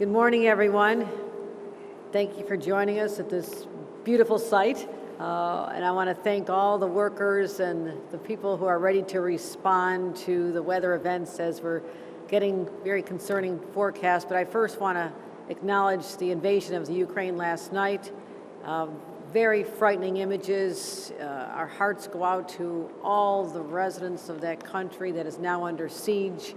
Good morning, everyone. Thank you for joining us at this beautiful site. And I want to thank all the workers and the people who are ready to respond to the weather events as we're getting very concerning forecasts. But I first want to acknowledge the invasion of the Ukraine last night. Very frightening images. Our hearts go out to all the residents of that country that is now under siege.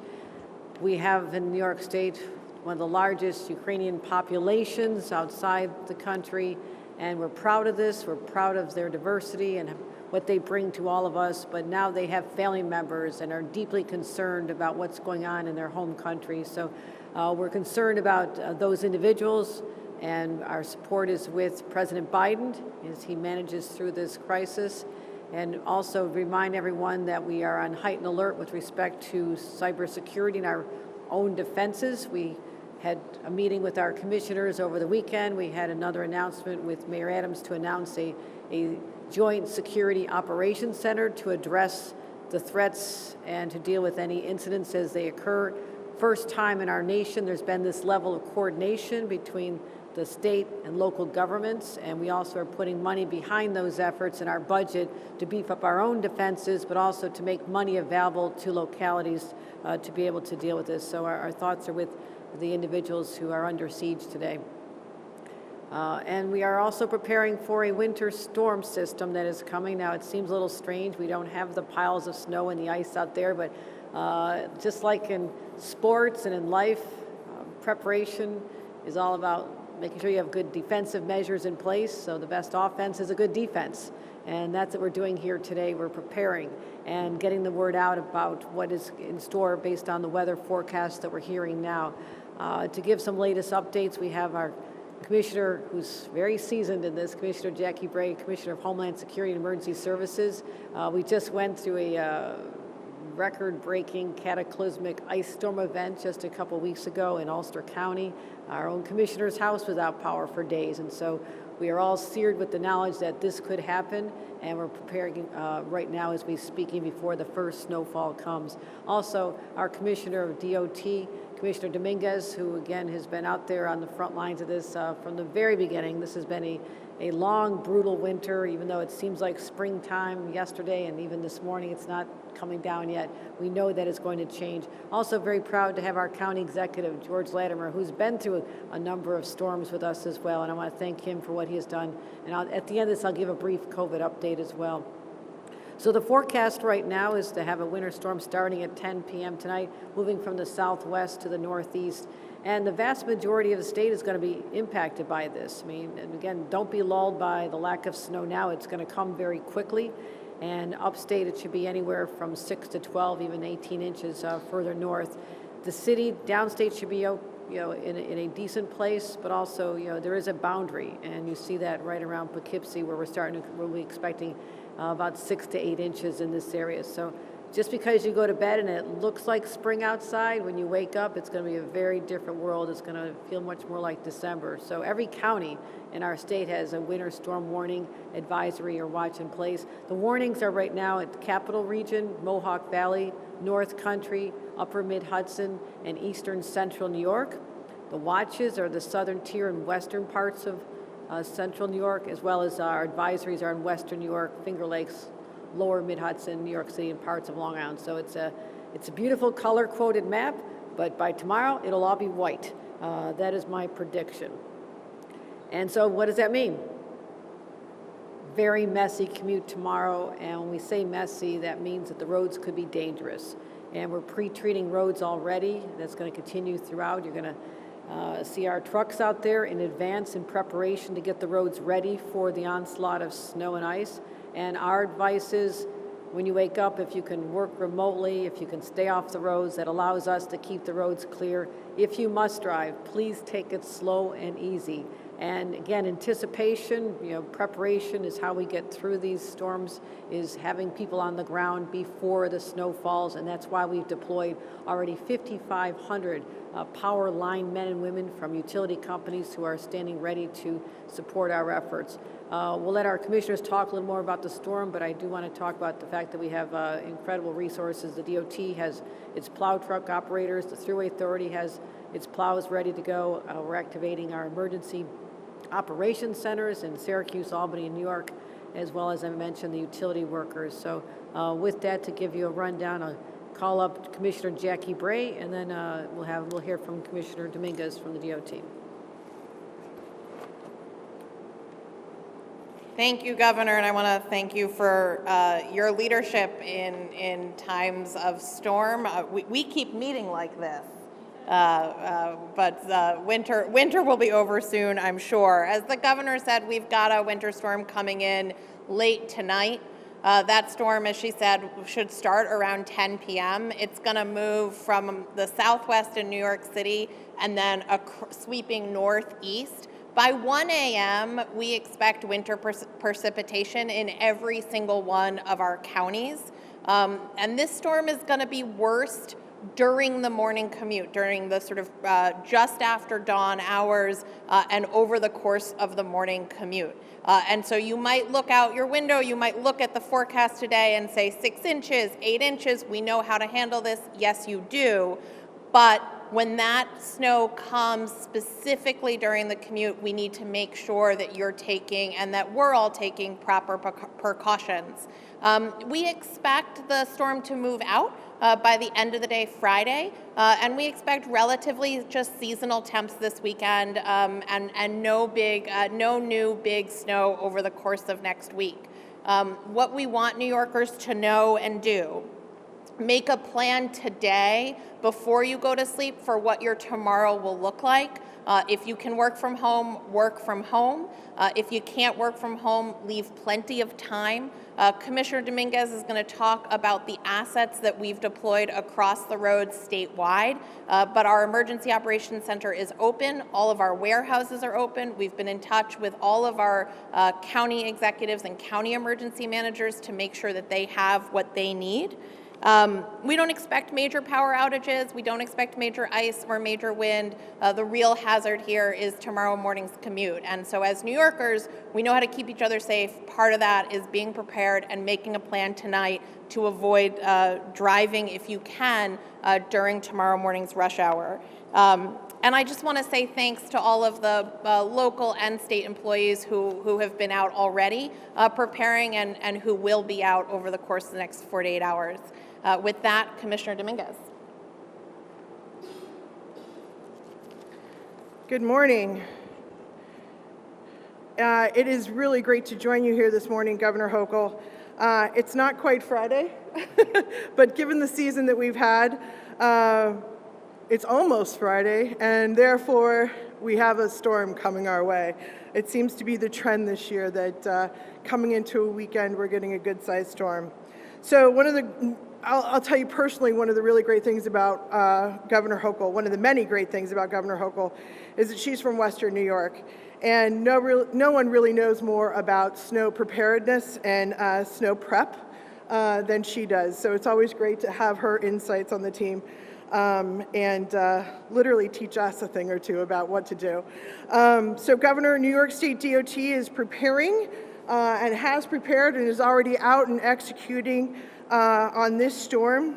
We have in New York State one of the largest Ukrainian populations outside the country, and we're proud of this. We're proud of their diversity and what they bring to all of us, but now they have family members and are deeply concerned about what's going on in their home country. So we're concerned about those individuals, and our support is with President Biden as he manages through this crisis. And also remind everyone that we are on heightened alert with respect to cybersecurity and our own defenses. We had a meeting with our commissioners over the weekend. We had another announcement with Mayor Adams to announce a joint security operations center to address the threats and to deal with any incidents as they occur. First time in our nation there's been this level of coordination between the state and local governments, and we also are putting money behind those efforts in our budget to beef up our own defenses, but also to make money available to localities to be able to deal with this. So our thoughts are with the individuals who are under siege today. And we are also preparing for a winter storm system that is coming. Now, it seems a little strange. We don't have the piles of snow and the ice out there, but just like in sports and in life, preparation is all about making sure you have good defensive measures in place. So the best offense is a good defense. And that's what we're doing here today. We're preparing and getting the word out about what is in store based on the weather forecast that we're hearing now. To give some latest updates, we have our Commissioner, who's very seasoned in this, Commissioner Jackie Bray, Commissioner of Homeland Security and Emergency Services. We just went through a record-breaking cataclysmic ice storm event just a couple weeks ago in Ulster County. Our own commissioner's house was out power for days, and so we are all seared with the knowledge that this could happen, and we're preparing right now as we're speaking before the first snowfall comes. Also, our Commissioner of DOT, Commissioner Dominguez, who again has been out there on the front lines of this from the very beginning. This has been a long, brutal winter, even though it seems like springtime yesterday and even this morning it's not coming down yet. We know that it's going to change. Also very proud to have our county executive, George Latimer, who's been through a number of storms with us as well, and I want to thank him for what he has done. And at the end of this, I'll give a brief COVID update as well. So the forecast right now is to have a winter storm starting at 10 p.m. tonight, moving from the southwest to the northeast. And the vast majority of the state is going to be impacted by this. I mean, and again, don't be lulled by the lack of snow now. It's going to come very quickly. And upstate, it should be anywhere from 6 to 12, even 18 inches further north. The city, downstate, should be in a decent place, but also, there is a boundary. And you see that right around Poughkeepsie, where we're expecting about 6 to 8 inches in this area. So just because you go to bed and it looks like spring outside, when you wake up, it's going to be a very different world. It's going to feel much more like December. So every county in our state has a winter storm warning, advisory, or watch in place. The warnings are right now at the Capital Region, Mohawk Valley, North Country, Upper Mid-Hudson, and Eastern Central New York. The watches are the southern tier and western parts of Central New York, as well as our advisories are in Western New York, Finger Lakes, Lower Mid-Hudson, New York City, and parts of Long Island. So it's a beautiful color-coded map, but by tomorrow, it'll all be white. That is my prediction. And so what does that mean? Very messy commute tomorrow, and when we say messy, that means that the roads could be dangerous. And we're pre-treating roads already. That's going to continue throughout. You're going to see our trucks out there in advance in preparation to get the roads ready for the onslaught of snow and ice. And our advice is, when you wake up, if you can work remotely, if you can stay off the roads, that allows us to keep the roads clear. If you must drive, please take it slow and easy. And again, anticipation, preparation is how we get through these storms, is having people on the ground before the snow falls, and that's why we've deployed already 5,500 power line men and women from utility companies who are standing ready to support our efforts. We'll let our commissioners talk a little more about the storm, but I do want to talk about the fact that we have incredible resources. The DOT has its plow truck operators. The Thruway Authority has its plows ready to go. We're activating our emergency operations centers in Syracuse, Albany, and New York, as well as I mentioned, the utility workers. So with that, to give you a rundown, I'll call up Commissioner Jackie Bray, and then we'll hear from Commissioner Dominguez from the DOT. Thank you, Governor, and I want to thank you for your leadership in times of storm. We keep meeting like this, but winter will be over soon, I'm sure. As the Governor said, we've got a winter storm coming in late tonight. That storm, as she said, should start around 10 p.m. It's going to move from the southwest in New York City and then sweeping northeast. By 1 a.m., we expect winter precipitation in every single one of our counties. And this storm is going to be worst during the morning commute, during the sort of just after dawn hours and over the course of the morning commute. And so you might look out your window, you might look at the forecast today and say 6 inches, 8 inches, we know how to handle this. Yes, you do. But when that snow comes specifically during the commute, we need to make sure that you're taking and that we're all taking proper precautions. We expect the storm to move out by the end of the day Friday, and we expect relatively just seasonal temps this weekend and no new big snow over the course of next week. What we want New Yorkers to know and do: make a plan today before you go to sleep for what your tomorrow will look like. If you can work from home, work from home. If you can't work from home, leave plenty of time. Commissioner Dominguez is going to talk about the assets that we've deployed across the road statewide, but our Emergency Operations Center is open. All of our warehouses are open. We've been in touch with all of our county executives and county emergency managers to make sure that they have what they need. We don't expect major power outages. We don't expect major ice or major wind. The real hazard here is tomorrow morning's commute. And so as New Yorkers, we know how to keep each other safe. Part of that is being prepared and making a plan tonight to avoid driving, if you can, during tomorrow morning's rush hour. And I just want to say thanks to all of the local and state employees who have been out already preparing and who will be out over the course of the next 48 hours. With that, Commissioner Dominguez. Good morning. It is really great to join you here this morning, Governor Hochul. It's not quite Friday, but given the season that we've had, it's almost Friday, and therefore we have a storm coming our way. It seems to be the trend this year that coming into a weekend, we're getting a good-sized storm. So I'll tell you personally, one of the really great things about Governor Hochul, one of the many great things about Governor Hochul, is that she's from Western New York. And no one really knows more about snow preparedness and snow prep than she does. So it's always great to have her insights on the team and literally teach us a thing or two about what to do. So Governor, New York State DOT is preparing and has prepared and is already out and executing on this storm.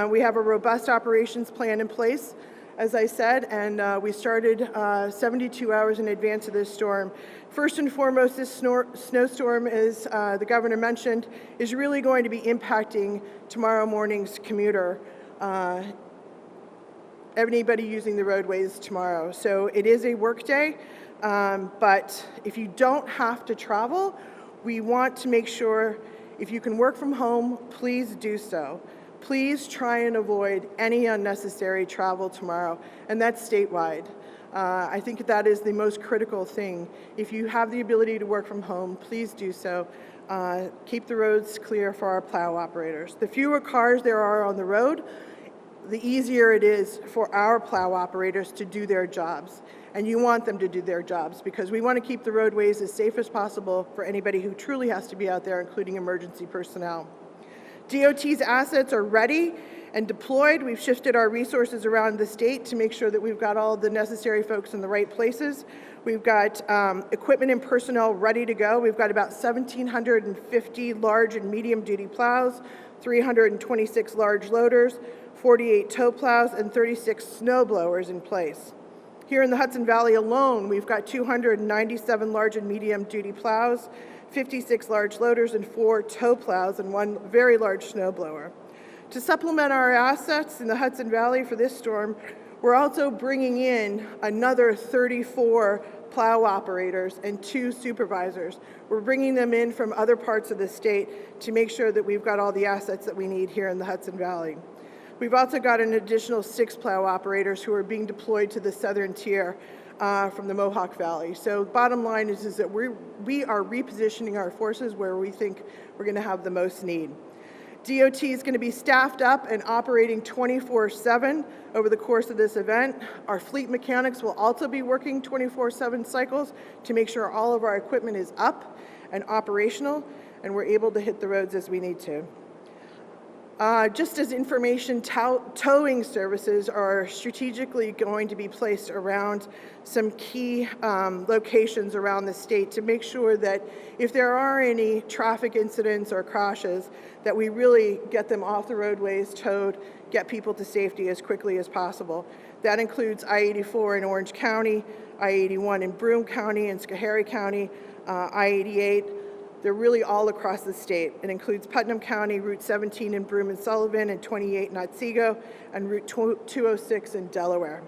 We have a robust operations plan in place, as I said, and we started 72 hours in advance of this storm. First and foremost, this snowstorm, as the governor mentioned, is really going to be impacting tomorrow morning's commuter, anybody using the roadways tomorrow. So it is a work day, but if you don't have to travel, we want to make sure if you can work from home, please do so. Please try and avoid any unnecessary travel tomorrow, and that's statewide. I think that is the most critical thing. If you have the ability to work from home, please do so. Keep the roads clear for our plow operators. The fewer cars there are on the road, the easier it is for our plow operators to do their jobs. And you want them to do their jobs because we want to keep the roadways as safe as possible for anybody who truly has to be out there, including emergency personnel. DOT's assets are ready and deployed. We've shifted our resources around the state to make sure that we've got all the necessary folks in the right places. We've got equipment and personnel ready to go. We've got about 1,750 large and medium duty plows, 326 large loaders, 48 tow plows, and 36 snow blowers in place. Here in the Hudson Valley alone, we've got 297 large and medium duty plows, 56 large loaders, and 4 tow plows, and 1 very large snow blower. To supplement our assets in the Hudson Valley for this storm, we're also bringing in another 34 plow operators and 2 supervisors. We're bringing them in from other parts of the state to make sure that we've got all the assets that we need here in the Hudson Valley. We've also got an additional 6 plow operators who are being deployed to the southern tier from the Mohawk Valley. So bottom line is that we are repositioning our forces where we think we're going to have the most need. DOT is going to be staffed up and operating 24/7 over the course of this event. Our fleet mechanics will also be working 24/7 cycles to make sure all of our equipment is up and operational and we're able to hit the roads as we need to. Just as information towing services are strategically going to be placed around some key locations around the state to make sure that if there are any traffic incidents or crashes, that we really get them off the roadways, towed, get people to safety as quickly as possible. That includes I-84 in Orange County, I-81 in Broome County and Schoharie County, I-88. They're really all across the state. It includes Putnam County, Route 17 in Broome and Sullivan, and 28 in Otsego, and Route 206 in Delaware.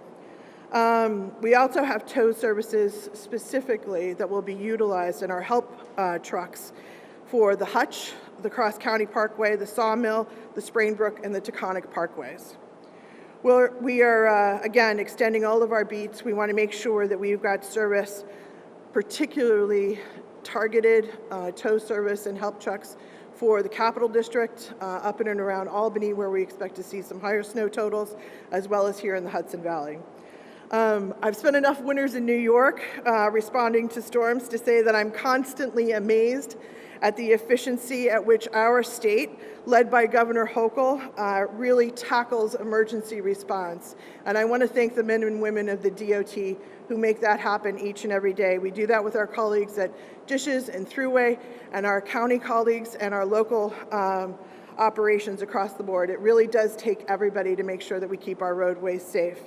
We also have tow services specifically that will be utilized in our help trucks for the Hutch, the Cross County Parkway, the Sawmill, the Sprainbrook, and the Taconic Parkways. We are, again, extending all of our beats. We want to make sure that we've got service, particularly targeted tow service and help trucks for the Capital District, up in and around Albany, where we expect to see some higher snow totals, as well as here in the Hudson Valley. I've spent enough winters in New York responding to storms to say that I'm constantly amazed at the efficiency at which our state, led by Governor Hochul, really tackles emergency response. And I want to thank the men and women of the DOT who make that happen each and every day. We do that with our colleagues at Dishes and Thruway, and our county colleagues and our local operations across the board. It really does take everybody to make sure that we keep our roadways safe.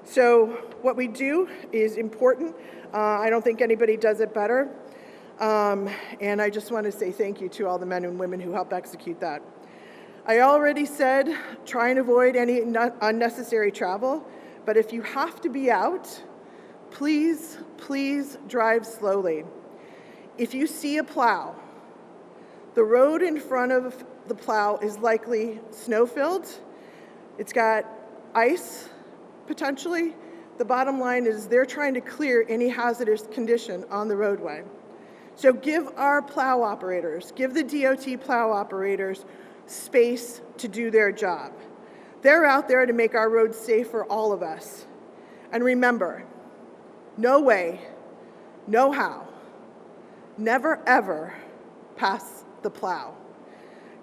So what we do is important. I don't think anybody does it better. And I just want to say thank you to all the men and women who help execute that. I already said try and avoid any unnecessary travel, but if you have to be out, please drive slowly. If you see a plow, the road in front of the plow is likely snow-filled. It's got ice, potentially. The bottom line is they're trying to clear any hazardous condition on the roadway. So give our plow operators, give the DOT plow operators space to do their job. They're out there to make our roads safe for all of us. And remember, no way, no how, never ever pass the plow.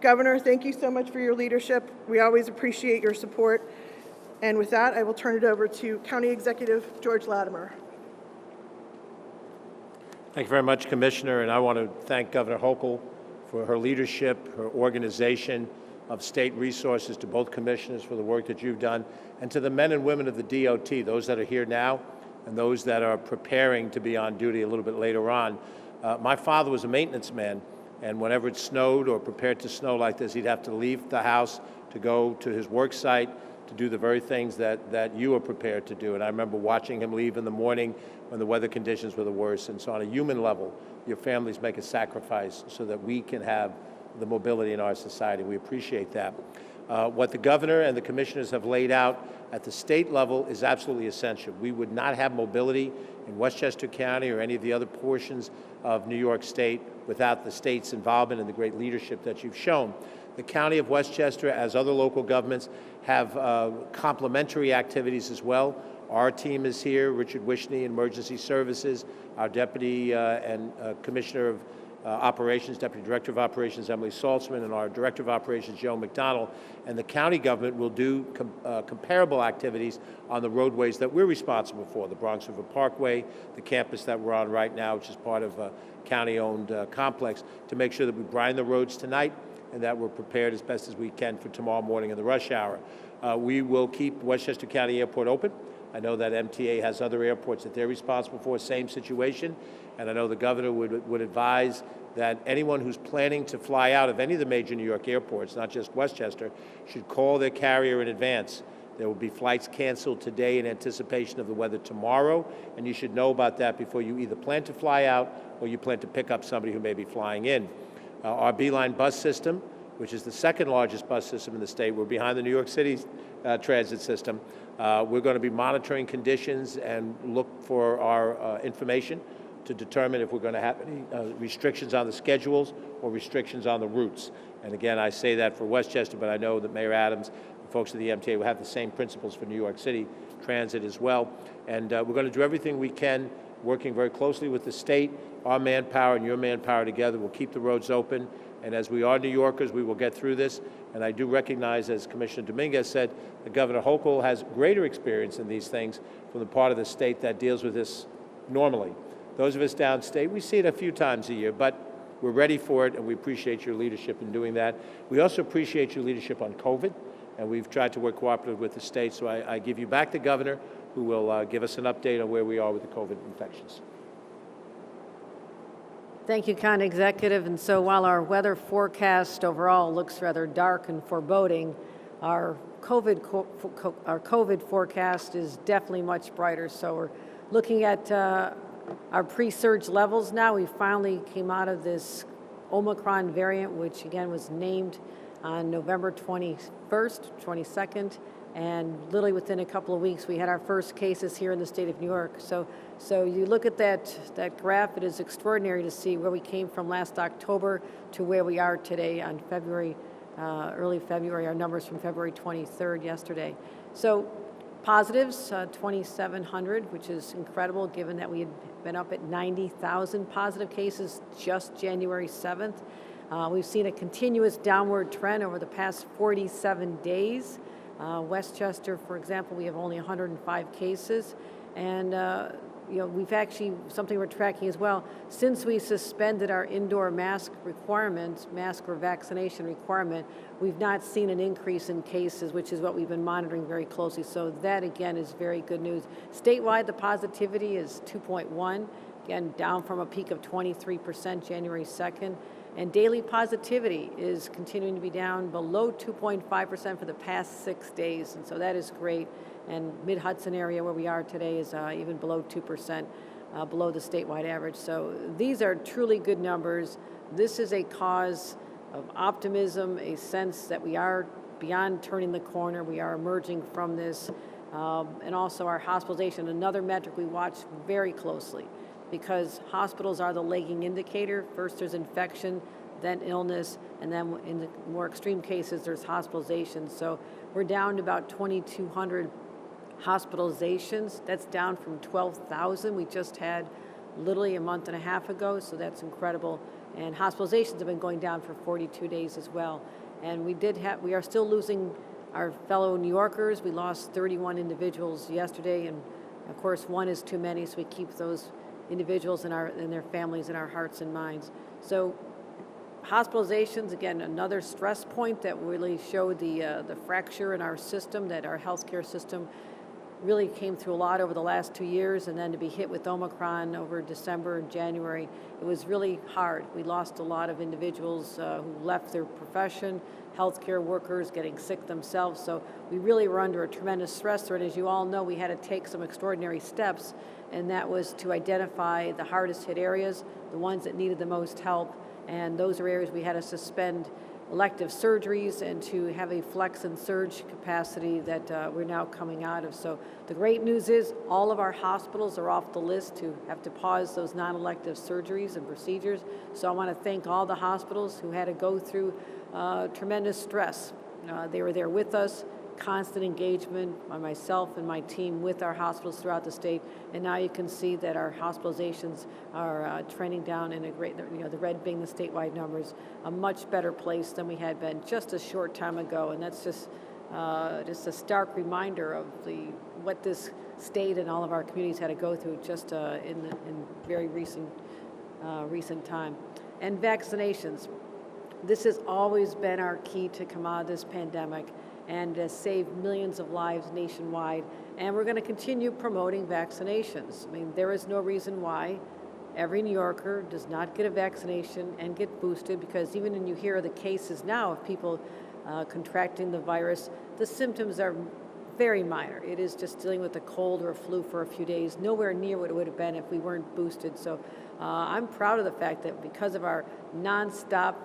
Governor, thank you so much for your leadership. We always appreciate your support. And with that, I will turn it over to County Executive George Latimer. Thank you very much, Commissioner, and I want to thank Governor Hochul for her leadership, her organization of state resources, to both commissioners for the work that you've done, and to the men and women of the DOT, those that are here now and those that are preparing to be on duty a little bit later on. My father was a maintenance man, and whenever it snowed or prepared to snow like this, he'd have to leave the house to go to his work site to do the very things that you are prepared to do. And I remember watching him leave in the morning when the weather conditions were the worst. And so on a human level, your families make a sacrifice so that we can have the mobility in our society. We appreciate that. What the governor and the commissioners have laid out at the state level is absolutely essential. We would not have mobility in Westchester County or any of the other portions of New York State without the state's involvement and the great leadership that you've shown. The County of Westchester, as other local governments, have complementary activities as well. Our team is here, Richard Wishney, Emergency Services, our Deputy and Commissioner of Operations, Deputy Director of Operations Emily Saltzman, and our Director of Operations Joe McDonald, and the county government will do comparable activities on the roadways that we're responsible for, the Bronx River Parkway, the campus that we're on right now, which is part of a county-owned complex, to make sure that we brine the roads tonight and that we're prepared as best as we can for tomorrow morning in the rush hour. We will keep Westchester County Airport open. I know that MTA has other airports that they're responsible for, same situation, and I know the governor would advise that anyone who's planning to fly out of any of the major New York airports, not just Westchester, should call their carrier in advance. There will be flights canceled today in anticipation of the weather tomorrow, and you should know about that before you either plan to fly out or you plan to pick up somebody who may be flying in. Our Beeline bus system, which is the second largest bus system in the state, we're behind the New York City transit system. We're going to be monitoring conditions and look for our information to determine if we're going to have any restrictions on the schedules or restrictions on the routes. And again, I say that for Westchester, but I know that Mayor Adams and folks at the MTA will have the same principles for New York City Transit as well. And we're going to do everything we can, working very closely with the state. Our manpower and your manpower together will keep the roads open. And as we are New Yorkers, we will get through this. And I do recognize, as Commissioner Dominguez said, that Governor Hochul has greater experience in these things from the part of the state that deals with this normally. Those of us downstate, we see it a few times a year, but we're ready for it, and we appreciate your leadership in doing that. We also appreciate your leadership on COVID, and we've tried to work cooperatively with the state. So I give you back the governor, who will give us an update on where we are with the COVID infections. Thank you, County Executive. And so while our weather forecast overall looks rather dark and foreboding, our COVID forecast is definitely much brighter. So we're looking at our pre-surge levels now. We finally came out of this Omicron variant, which again was named on November 21st, 22nd. And literally within a couple of weeks, we had our first cases here in the state of New York. So you look at that graph, it is extraordinary to see where we came from last October to where we are today on early February, our numbers from February 23rd yesterday. So positives, 2,700, which is incredible given that we had been up at 90,000 positive cases just January 7th. We've seen a continuous downward trend over the past 47 days. Westchester, for example, we have only 105 cases, and we've actually, something we're tracking as well, since we suspended our indoor mask requirement, mask or vaccination requirement, we've not seen an increase in cases, which is what we've been monitoring very closely. So that, again, is very good news. Statewide, the positivity is 2.1, again, down from a peak of 23% January 2nd. And daily positivity is continuing to be down below 2.5% for the past 6 days. And so that is great. And Mid-Hudson area where we are today is even below 2%, below the statewide average. So these are truly good numbers. This is a cause of optimism, a sense that we are beyond turning the corner. We are emerging from this. And also our hospitalization, another metric we watch very closely, because hospitals are the lagging indicator. First there's infection, then illness, and then in the more extreme cases, there's hospitalization. So we're down to about 2,200 hospitalizations. That's down from 12,000 we just had literally a month and a half ago, so that's incredible. And hospitalizations have been going down for 42 days as well. And we are still losing our fellow New Yorkers. We lost 31 individuals yesterday, and of course one is too many, so we keep those individuals and their families in our hearts and minds. So hospitalizations, again, another stress point that really showed the fracture in our system, that our healthcare system really came through a lot over the last 2 years, and then to be hit with Omicron over December and January, it was really hard. We lost a lot of individuals who left their profession, healthcare workers getting sick themselves, so we really were under a tremendous stress threat. As you all know, we had to take some extraordinary steps, and that was to identify the hardest hit areas, the ones that needed the most help, and those are areas we had to suspend elective surgeries and to have a flex and surge capacity that we're now coming out of. So the great news is all of our hospitals are off the list to have to pause those non-elective surgeries and procedures. So I want to thank all the hospitals who had to go through tremendous stress. They were there with us. constant engagement by myself and my team with our hospitals throughout the state, and now you can see that our hospitalizations are trending down in a great, the red being the statewide numbers, a much better place than we had been just a short time ago, and that's just a stark reminder of what this state and all of our communities had to go through just in very recent time. And vaccinations. This has always been our key to come out of this pandemic and has saved millions of lives nationwide. And we're going to continue promoting vaccinations. I mean, there is no reason why every New Yorker does not get a vaccination and get boosted, because even when you hear the cases now of people contracting the virus, the symptoms are very minor. It is just dealing with a cold or a flu for a few days, nowhere near what it would have been if we weren't boosted. So I'm proud of the fact that because of our nonstop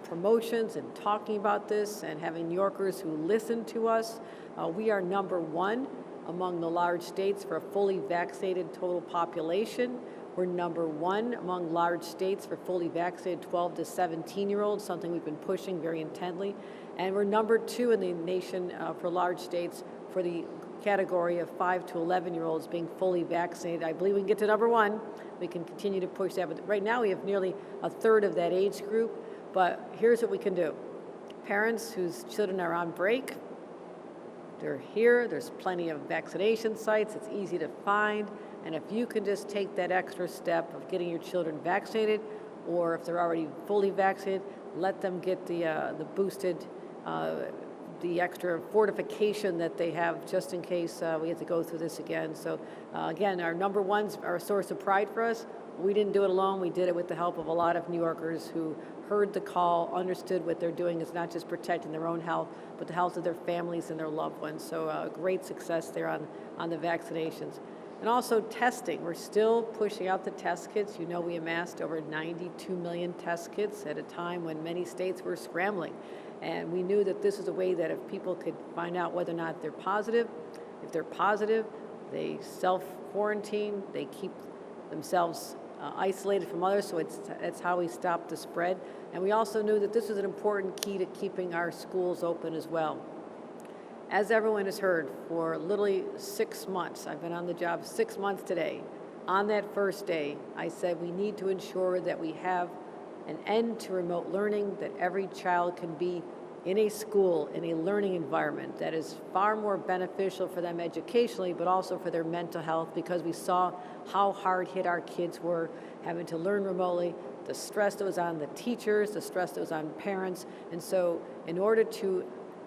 promotions and talking about this and having New Yorkers who listen to us, we are number one among the large states for a fully vaccinated total population. We're number one among large states for fully vaccinated 12 to 17-year-olds, something we've been pushing very intently. And we're number two in the nation for large states for the category of 5 to 11-year-olds being fully vaccinated. I believe we can get to number one. We can continue to push that. But right now we have nearly a third of that age group. But here's what we can do. Parents whose children are on break, they're here. There's plenty of vaccination sites. It's easy to find. And if you can just take that extra step of getting your children vaccinated, or if they're already fully vaccinated, let them get the boosted, the extra fortification that they have just in case we have to go through this again. So again, our number ones are a source of pride for us. We didn't do it alone. We did it with the help of a lot of New Yorkers who heard the call, understood what they're doing is not just protecting their own health, but the health of their families and their loved ones. So great success there on the vaccinations. And also testing. We're still pushing out the test kits. You know, we amassed over 92 million test kits at a time when many states were scrambling. And we knew that this is a way that if people could find out whether or not they're positive, if they're positive, they self-quarantine, they keep themselves isolated from others, so it's how we stop the spread. And we also knew that this was an important key to keeping our schools open as well. As everyone has heard, for literally 6 months, I've been on the job 6 months today. On that first day, I said we need to ensure that we have an end to remote learning, that every child can be in a school, in a learning environment that is far more beneficial for them educationally, but also for their mental health, because we saw how hard hit our kids were having to learn remotely, the stress that was on the teachers, the stress that was on parents. And so in order to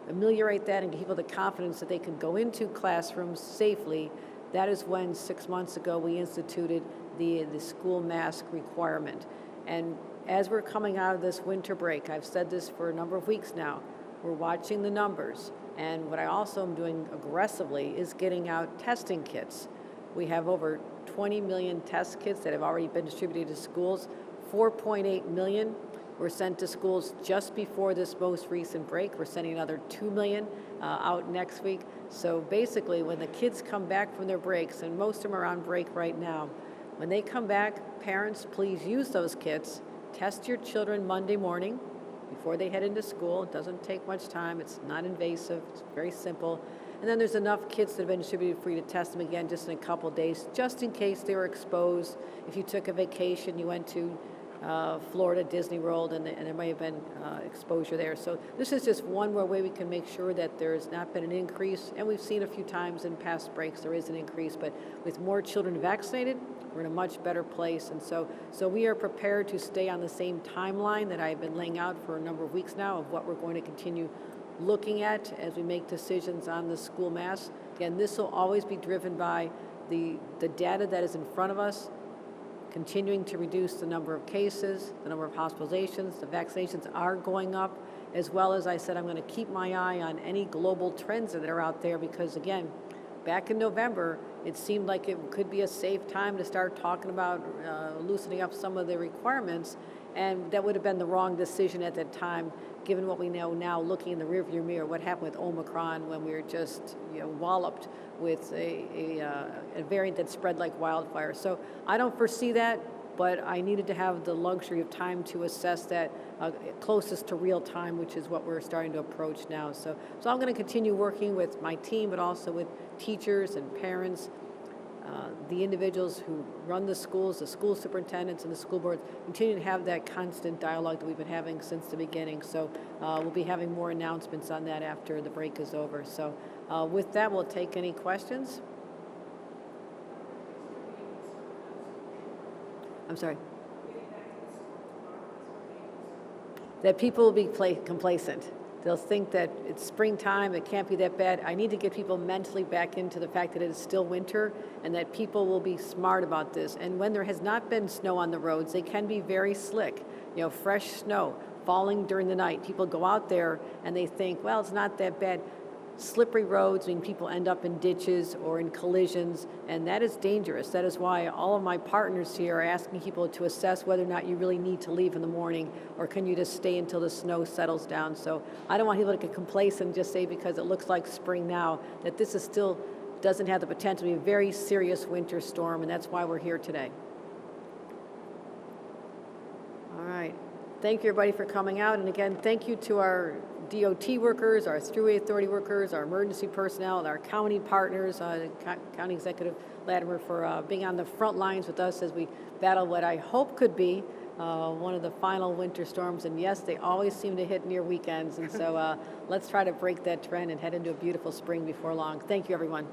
ameliorate that and give people the confidence that they can go into classrooms safely, that is when 6 months ago we instituted the school mask requirement. And as we're coming out of this winter break, I've said this for a number of weeks now, we're watching the numbers. And what I also am doing aggressively is getting out testing kits. We have over 20 million test kits that have already been distributed to schools. 4.8 million were sent to schools just before this most recent break. We're sending another 2 million out next week. So basically, when the kids come back from their breaks, and most of them are on break right now, when they come back, parents, please use those kits. Test your children Monday morning before they head into school. It doesn't take much time. It's not invasive. It's very simple. And then there's enough kits that have been distributed for you to test them again just in a couple of days, just in case they were exposed. If you took a vacation, you went to Florida, Disney World, and there may have been exposure there. So this is just one more way we can make sure that there's not been an increase. And we've seen a few times in past breaks there is an increase, but with more children vaccinated, we're in a much better place. And so we are prepared to stay on the same timeline that I've been laying out for a number of weeks now of what we're going to continue looking at as we make decisions on the school mask. Again, this will always be driven by the data that is in front of us, continuing to reduce the number of cases, the number of hospitalizations. The vaccinations are going up, as well as I said, I'm going to keep my eye on any global trends that are out there, because again, back in November, it seemed like it could be a safe time to start talking about loosening up some of the requirements, and that would have been the wrong decision at that time, given what we know now, looking in the rearview mirror, what happened with Omicron when we were just walloped with a variant that spread like wildfire. So I don't foresee that. but I needed to have the luxury of time to assess that closest to real time, which is what we're starting to approach now. So I'm going to continue working with my team, but also with teachers and parents, the individuals who run the schools, the school superintendents and the school boards, continue to have that constant dialogue that we've been having since the beginning. So we'll be having more announcements on that after the break is over. So with that, we'll take any questions. I'm sorry. That people will be complacent. They'll think that it's springtime, it can't be that bad. I need to get people mentally back into the fact that it is still winter and that people will be smart about this. And when there has not been snow on the roads, they can be very slick. You know, fresh snow falling during the night. People go out there and they think, well, it's not that bad. Slippery roads mean people end up in ditches or in collisions, and that is dangerous. That is why all of my partners here are asking people to assess whether or not you really need to leave in the morning, or can you just stay until the snow settles down. So I don't want people to get complacent and just say because it looks like spring now, that this is still doesn't have the potential to be a very serious winter storm, and that's why we're here today. All right. Thank you, everybody, for coming out. And again, thank you to our DOT workers, our Thruway Authority workers, our emergency personnel, and our county partners, County Executive Latimer, for being on the front lines with us as we battle what I hope could be one of the final winter storms. And yes, they always seem to hit near weekends. And so let's try to break that trend and head into a beautiful spring before long. Thank you, everyone.